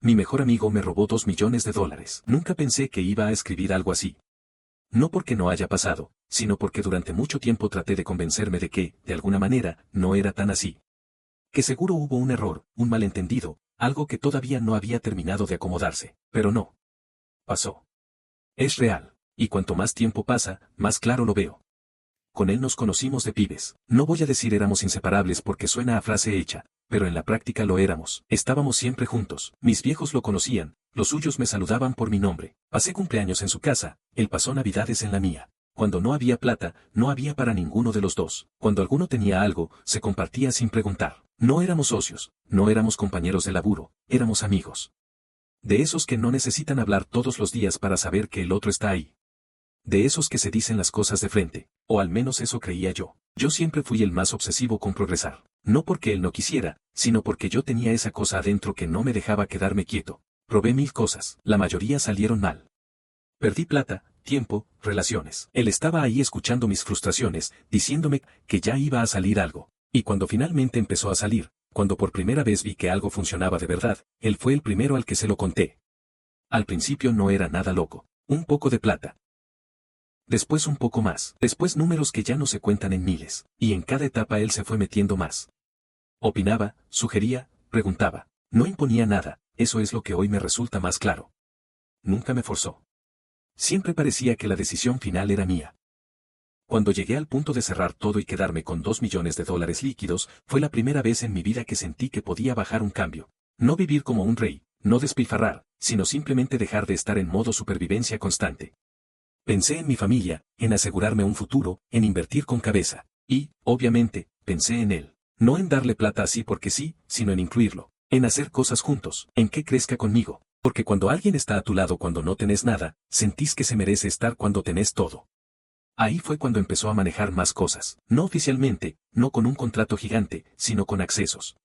Mi mejor amigo me robó $2 millones. Nunca pensé que iba a escribir algo así. No porque no haya pasado, sino porque durante mucho tiempo traté de convencerme de que, de alguna manera, no era tan así. Que seguro hubo un error, un malentendido, algo que todavía no había terminado de acomodarse, pero no. Pasó. Es real, y cuanto más tiempo pasa, más claro lo veo. Con él nos conocimos de pibes. No voy a decir éramos inseparables porque suena a frase hecha, pero en la práctica lo éramos. Estábamos siempre juntos. Mis viejos lo conocían, los suyos me saludaban por mi nombre. Pasé cumpleaños en su casa, él pasó navidades en la mía. Cuando no había plata, no había para ninguno de los dos. Cuando alguno tenía algo, se compartía sin preguntar. No éramos socios, no éramos compañeros de laburo, éramos amigos. De esos que no necesitan hablar todos los días para saber que el otro está ahí. De esos que se dicen las cosas de frente, o al menos eso creía yo. Yo siempre fui el más obsesivo con progresar. No porque él no quisiera, sino porque yo tenía esa cosa adentro que no me dejaba quedarme quieto. Probé 1000 cosas, la mayoría salieron mal. Perdí plata, tiempo, relaciones. Él estaba ahí escuchando mis frustraciones, diciéndome que ya iba a salir algo. Y cuando finalmente empezó a salir, cuando por primera vez vi que algo funcionaba de verdad, él fue el primero al que se lo conté. Al principio no era nada loco. Un poco de plata. Después un poco más. Después números que ya no se cuentan en miles. Y en cada etapa él se fue metiendo más. Opinaba, sugería, preguntaba. No imponía nada, eso es lo que hoy me resulta más claro. Nunca me forzó. Siempre parecía que la decisión final era mía. Cuando llegué al punto de cerrar todo y quedarme con $2 millones líquidos, fue la primera vez en mi vida que sentí que podía bajar un cambio. No vivir como un rey, no despilfarrar, sino simplemente dejar de estar en modo supervivencia constante. Pensé en mi familia, en asegurarme un futuro, en invertir con cabeza. Y, obviamente, pensé en él. No en darle plata así porque sí, sino en incluirlo. En hacer cosas juntos, en que crezca conmigo. Porque cuando alguien está a tu lado cuando no tenés nada, sentís que se merece estar cuando tenés todo. Ahí fue cuando empezó a manejar más cosas. No oficialmente, no con un contrato gigante, sino con accesos.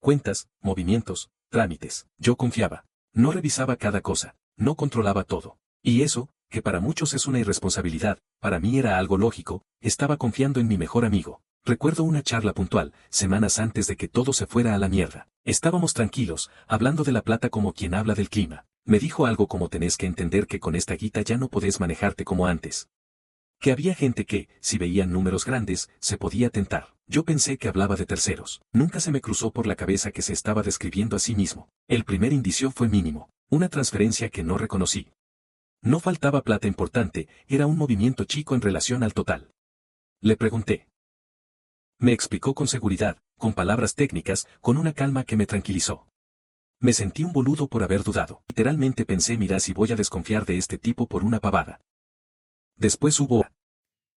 Cuentas, movimientos, trámites. Yo confiaba. No revisaba cada cosa. No controlaba todo. Y eso, que para muchos es una irresponsabilidad, para mí era algo lógico, estaba confiando en mi mejor amigo. Recuerdo una charla puntual, semanas antes de que todo se fuera a la mierda. Estábamos tranquilos, hablando de la plata como quien habla del clima. Me dijo algo como tenés que entender que con esta guita ya no podés manejarte como antes. Que había gente que, si veían números grandes, se podía tentar. Yo pensé que hablaba de terceros. Nunca se me cruzó por la cabeza que se estaba describiendo a sí mismo. El primer indicio fue mínimo, una transferencia que no reconocí. No faltaba plata importante, era un movimiento chico en relación al total. Le pregunté. Me explicó con seguridad, con palabras técnicas, con una calma que me tranquilizó. Me sentí un boludo por haber dudado. Literalmente pensé, mira si voy a desconfiar de este tipo por una pavada. Después hubo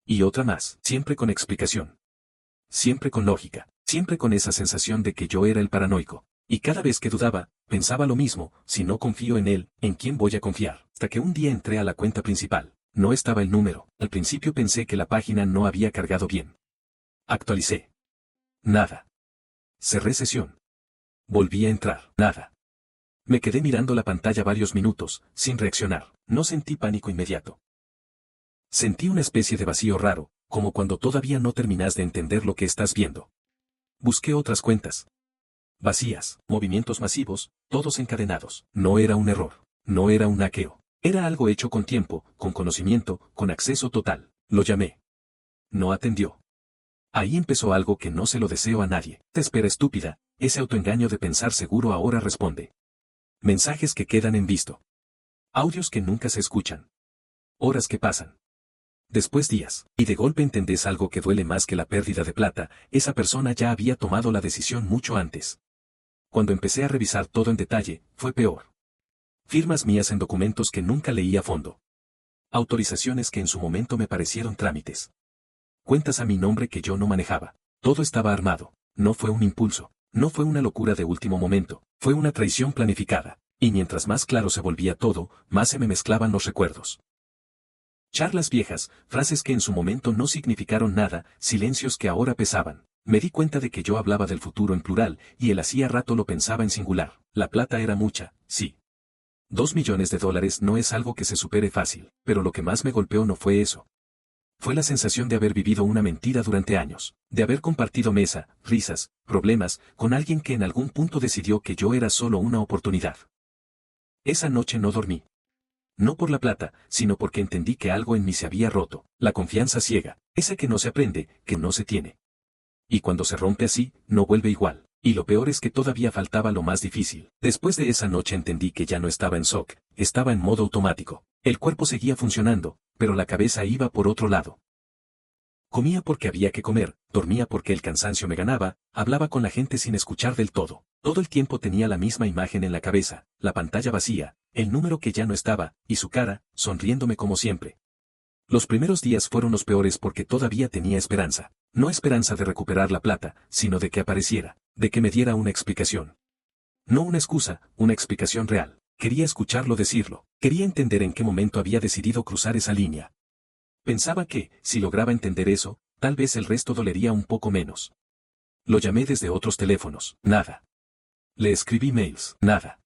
y otra más, siempre con explicación. Siempre con lógica, siempre con esa sensación de que yo era el paranoico. Y cada vez que dudaba, pensaba lo mismo, si no confío en él, ¿en quién voy a confiar? Hasta que un día entré a la cuenta principal. No estaba el número. Al principio pensé que la página no había cargado bien. Actualicé. Nada. Cerré sesión. Volví a entrar. Nada. Me quedé mirando la pantalla varios minutos, sin reaccionar. No sentí pánico inmediato. Sentí una especie de vacío raro, como cuando todavía no terminas de entender lo que estás viendo. Busqué otras cuentas. Vacías, movimientos masivos, todos encadenados. No era un error. No era un hackeo. Era algo hecho con tiempo, con conocimiento, con acceso total. Lo llamé. No atendió. Ahí empezó algo que no se lo deseo a nadie. Te espera, estúpida, ese autoengaño de pensar seguro ahora responde. Mensajes que quedan en visto. Audios que nunca se escuchan. Horas que pasan. Después días, y de golpe entendés algo que duele más que la pérdida de plata, esa persona ya había tomado la decisión mucho antes. Cuando empecé a revisar todo en detalle, fue peor. Firmas mías en documentos que nunca leí a fondo. Autorizaciones que en su momento me parecieron trámites. Cuentas a mi nombre que yo no manejaba. Todo estaba armado. No fue un impulso. No fue una locura de último momento. Fue una traición planificada. Y mientras más claro se volvía todo, más se me mezclaban los recuerdos. Charlas viejas, frases que en su momento no significaron nada, silencios que ahora pesaban. Me di cuenta de que yo hablaba del futuro en plural, y él hacía rato lo pensaba en singular. La plata era mucha, sí. $2 millones no es algo que se supere fácil, pero lo que más me golpeó no fue eso. Fue la sensación de haber vivido una mentira durante años, de haber compartido mesa, risas, problemas, con alguien que en algún punto decidió que yo era solo una oportunidad. Esa noche no dormí. No por la plata, sino porque entendí que algo en mí se había roto, la confianza ciega, esa que no se aprende, que no se tiene. Y cuando se rompe así, no vuelve igual. Y lo peor es que todavía faltaba lo más difícil. Después de esa noche entendí que ya no estaba en shock, estaba en modo automático. El cuerpo seguía funcionando, pero la cabeza iba por otro lado. Comía porque había que comer, dormía porque el cansancio me ganaba, hablaba con la gente sin escuchar del todo. Todo el tiempo tenía la misma imagen en la cabeza, la pantalla vacía, el número que ya no estaba, y su cara, sonriéndome como siempre. Los primeros días fueron los peores porque todavía tenía esperanza. No esperanza de recuperar la plata, sino de que apareciera, de que me diera una explicación. No una excusa, una explicación real. Quería escucharlo decirlo, quería entender en qué momento había decidido cruzar esa línea. Pensaba que, si lograba entender eso, tal vez el resto dolería un poco menos. Lo llamé desde otros teléfonos, nada. Le escribí mails, nada.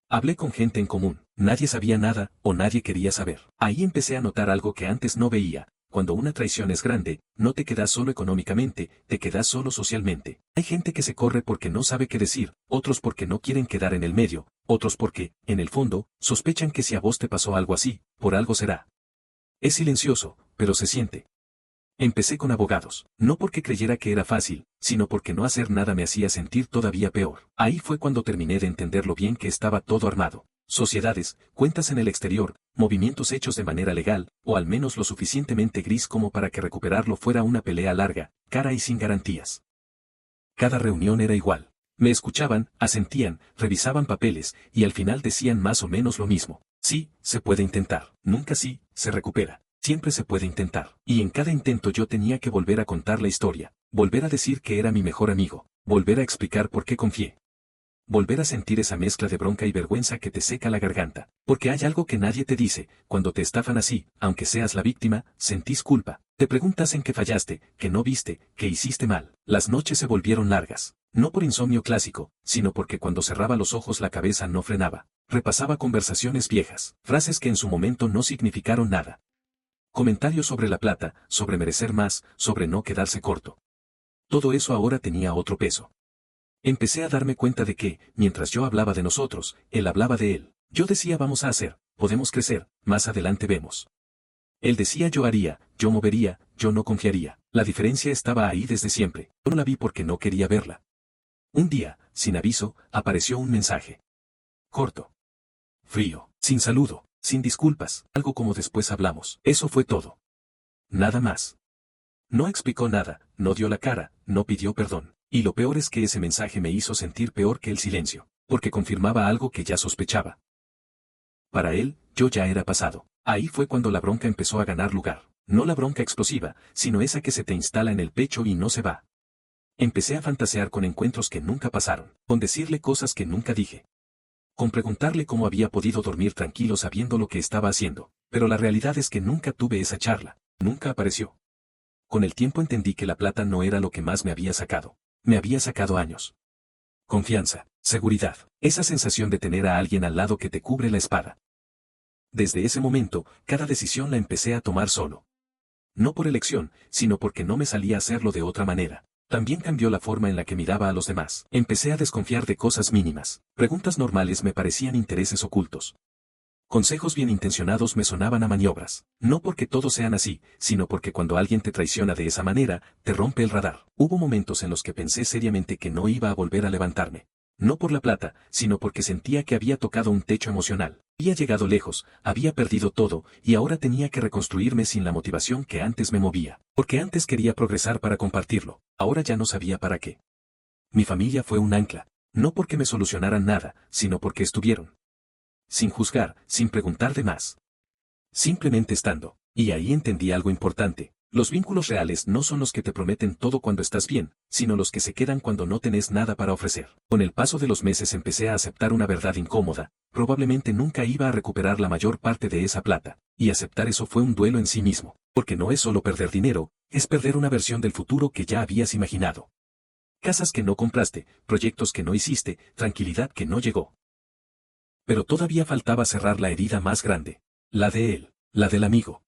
Hablé con gente en común, nadie sabía nada, o nadie quería saber. Ahí empecé a notar algo que antes no veía. Cuando una traición es grande, no te quedas solo económicamente, te quedas solo socialmente. Hay gente que se corre porque no sabe qué decir, otros porque no quieren quedar en el medio, otros porque, en el fondo, sospechan que si a vos te pasó algo así, por algo será. Es silencioso, pero se siente. Empecé con abogados, no porque creyera que era fácil, sino porque no hacer nada me hacía sentir todavía peor. Ahí fue cuando terminé de entender lo bien que estaba todo armado. Sociedades, cuentas en el exterior, movimientos hechos de manera legal, o al menos lo suficientemente gris como para que recuperarlo fuera una pelea larga, cara y sin garantías. Cada reunión era igual. Me escuchaban, asentían, revisaban papeles, y al final decían más o menos lo mismo. Sí, se puede intentar. Nunca sí, se recupera. Siempre se puede intentar. Y en cada intento yo tenía que volver a contar la historia, volver a decir que era mi mejor amigo, volver a explicar por qué confié. Volver a sentir esa mezcla de bronca y vergüenza que te seca la garganta. Porque hay algo que nadie te dice, cuando te estafan así, aunque seas la víctima, sentís culpa. Te preguntas en qué fallaste, que no viste, que hiciste mal. Las noches se volvieron largas. No por insomnio clásico, sino porque cuando cerraba los ojos la cabeza no frenaba. Repasaba conversaciones viejas, frases que en su momento no significaron nada. Comentarios sobre la plata, sobre merecer más, sobre no quedarse corto. Todo eso ahora tenía otro peso. Empecé a darme cuenta de que, mientras yo hablaba de nosotros, él hablaba de él. Yo decía vamos a hacer, podemos crecer, más adelante vemos. Él decía yo haría, yo movería, yo no confiaría. La diferencia estaba ahí desde siempre. Yo no la vi porque no quería verla. Un día, sin aviso, apareció un mensaje. Corto. Frío, sin saludo, sin disculpas, algo como después hablamos. Eso fue todo. Nada más. No explicó nada, no dio la cara, no pidió perdón. Y lo peor es que ese mensaje me hizo sentir peor que el silencio, porque confirmaba algo que ya sospechaba. Para él, yo ya era pasado. Ahí fue cuando la bronca empezó a ganar lugar. No la bronca explosiva, sino esa que se te instala en el pecho y no se va. Empecé a fantasear con encuentros que nunca pasaron, con decirle cosas que nunca dije. Con preguntarle cómo había podido dormir tranquilo sabiendo lo que estaba haciendo, pero la realidad es que nunca tuve esa charla, nunca apareció. Con el tiempo entendí que la plata no era lo que más me había sacado. Me había sacado años. Confianza, seguridad, esa sensación de tener a alguien al lado que te cubre la espalda. Desde ese momento, cada decisión la empecé a tomar solo. No por elección, sino porque no me salía a hacerlo de otra manera. También cambió la forma en la que miraba a los demás. Empecé a desconfiar de cosas mínimas. Preguntas normales me parecían intereses ocultos. Consejos bien intencionados me sonaban a maniobras. No porque todos sean así, sino porque cuando alguien te traiciona de esa manera, te rompe el radar. Hubo momentos en los que pensé seriamente que no iba a volver a levantarme. No por la plata, sino porque sentía que había tocado un techo emocional. Había llegado lejos, había perdido todo, y ahora tenía que reconstruirme sin la motivación que antes me movía. Porque antes quería progresar para compartirlo, ahora ya no sabía para qué. Mi familia fue un ancla. No porque me solucionaran nada, sino porque estuvieron. Sin juzgar, sin preguntar de más. Simplemente estando. Y ahí entendí algo importante. Los vínculos reales no son los que te prometen todo cuando estás bien, sino los que se quedan cuando no tenés nada para ofrecer. Con el paso de los meses empecé a aceptar una verdad incómoda. Probablemente nunca iba a recuperar la mayor parte de esa plata. Y aceptar eso fue un duelo en sí mismo. Porque no es solo perder dinero, es perder una versión del futuro que ya habías imaginado. Casas que no compraste, proyectos que no hiciste, tranquilidad que no llegó. Pero todavía faltaba cerrar la herida más grande. La de él, la del amigo.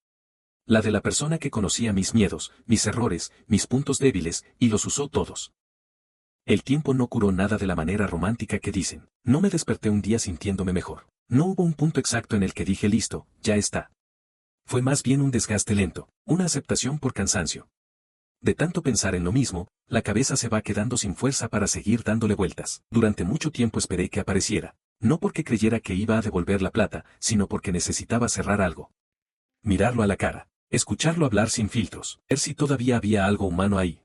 La de la persona que conocía mis miedos, mis errores, mis puntos débiles, y los usó todos. El tiempo no curó nada de la manera romántica que dicen. No me desperté un día sintiéndome mejor. No hubo un punto exacto en el que dije listo, ya está. Fue más bien un desgaste lento, una aceptación por cansancio. De tanto pensar en lo mismo, la cabeza se va quedando sin fuerza para seguir dándole vueltas. Durante mucho tiempo esperé que apareciera, no porque creyera que iba a devolver la plata, sino porque necesitaba cerrar algo. Mirarlo a la cara, escucharlo hablar sin filtros, ver si todavía había algo humano ahí.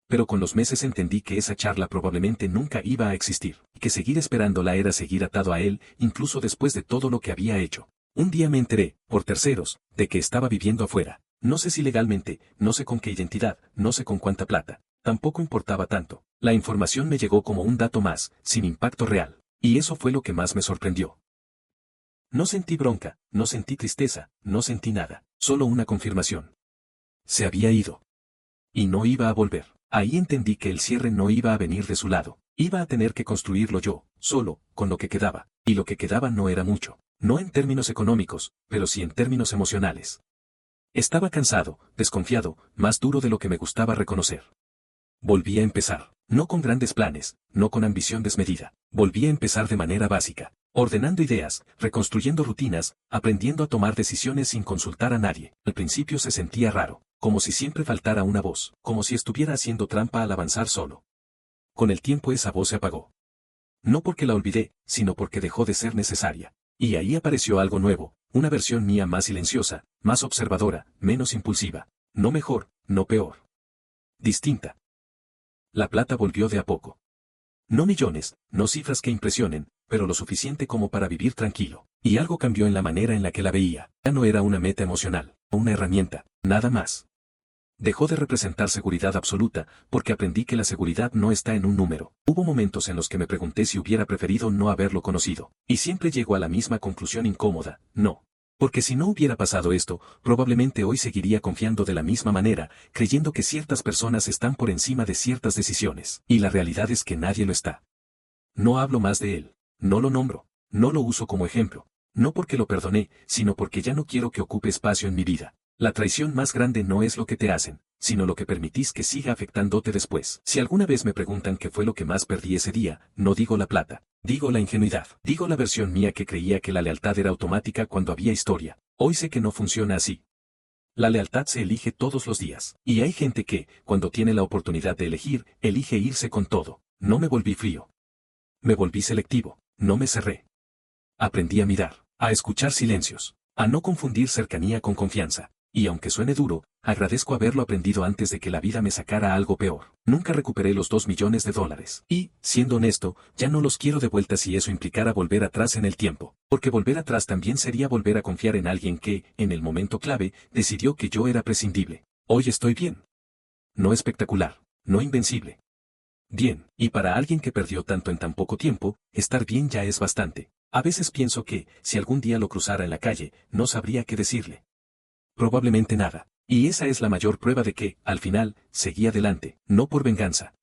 Pero con los meses entendí que esa charla probablemente nunca iba a existir, y que seguir esperándola era seguir atado a él, incluso después de todo lo que había hecho. Un día me enteré, por terceros, de que estaba viviendo afuera. No sé si legalmente, no sé con qué identidad, no sé con cuánta plata. Tampoco importaba tanto. La información me llegó como un dato más, sin impacto real. Y eso fue lo que más me sorprendió. No sentí bronca, no sentí tristeza, no sentí nada, solo una confirmación. Se había ido. Y no iba a volver. Ahí entendí que el cierre no iba a venir de su lado. Iba a tener que construirlo yo, solo, con lo que quedaba. Y lo que quedaba no era mucho. No en términos económicos, pero sí en términos emocionales. Estaba cansado, desconfiado, más duro de lo que me gustaba reconocer. Volví a empezar, no con grandes planes, no con ambición desmedida. Volví a empezar de manera básica, ordenando ideas, reconstruyendo rutinas, aprendiendo a tomar decisiones sin consultar a nadie. Al principio se sentía raro, como si siempre faltara una voz, como si estuviera haciendo trampa al avanzar solo. Con el tiempo esa voz se apagó. No porque la olvidé, sino porque dejó de ser necesaria. Y ahí apareció algo nuevo, una versión mía más silenciosa, más observadora, menos impulsiva. No mejor, no peor. Distinta. La plata volvió de a poco. No millones, no cifras que impresionen, pero lo suficiente como para vivir tranquilo. Y algo cambió en la manera en la que la veía. Ya no era una meta emocional, o una herramienta, nada más. Dejó de representar seguridad absoluta, porque aprendí que la seguridad no está en un número. Hubo momentos en los que me pregunté si hubiera preferido no haberlo conocido, y siempre llego a la misma conclusión incómoda, no. Porque si no hubiera pasado esto, probablemente hoy seguiría confiando de la misma manera, creyendo que ciertas personas están por encima de ciertas decisiones, y la realidad es que nadie lo está. No hablo más de él, no lo nombro, no lo uso como ejemplo, no porque lo perdoné, sino porque ya no quiero que ocupe espacio en mi vida. La traición más grande no es lo que te hacen, sino lo que permitís que siga afectándote después. Si alguna vez me preguntan qué fue lo que más perdí ese día, no digo la plata, digo la ingenuidad, digo la versión mía que creía que la lealtad era automática cuando había historia. Hoy sé que no funciona así. La lealtad se elige todos los días, y hay gente que, cuando tiene la oportunidad de elegir, elige irse con todo. No me volví frío. Me volví selectivo, no me cerré. Aprendí a mirar, a escuchar silencios, a no confundir cercanía con confianza. Y aunque suene duro, agradezco haberlo aprendido antes de que la vida me sacara algo peor. Nunca recuperé los $2 millones. Y, siendo honesto, ya no los quiero de vuelta si eso implicara volver atrás en el tiempo. Porque volver atrás también sería volver a confiar en alguien que, en el momento clave, decidió que yo era prescindible. Hoy estoy bien. No espectacular, no invencible. Bien, y para alguien que perdió tanto en tan poco tiempo, estar bien ya es bastante. A veces pienso que, si algún día lo cruzara en la calle, no sabría qué decirle. Probablemente nada. Y esa es la mayor prueba de que, al final, seguí adelante, no por venganza,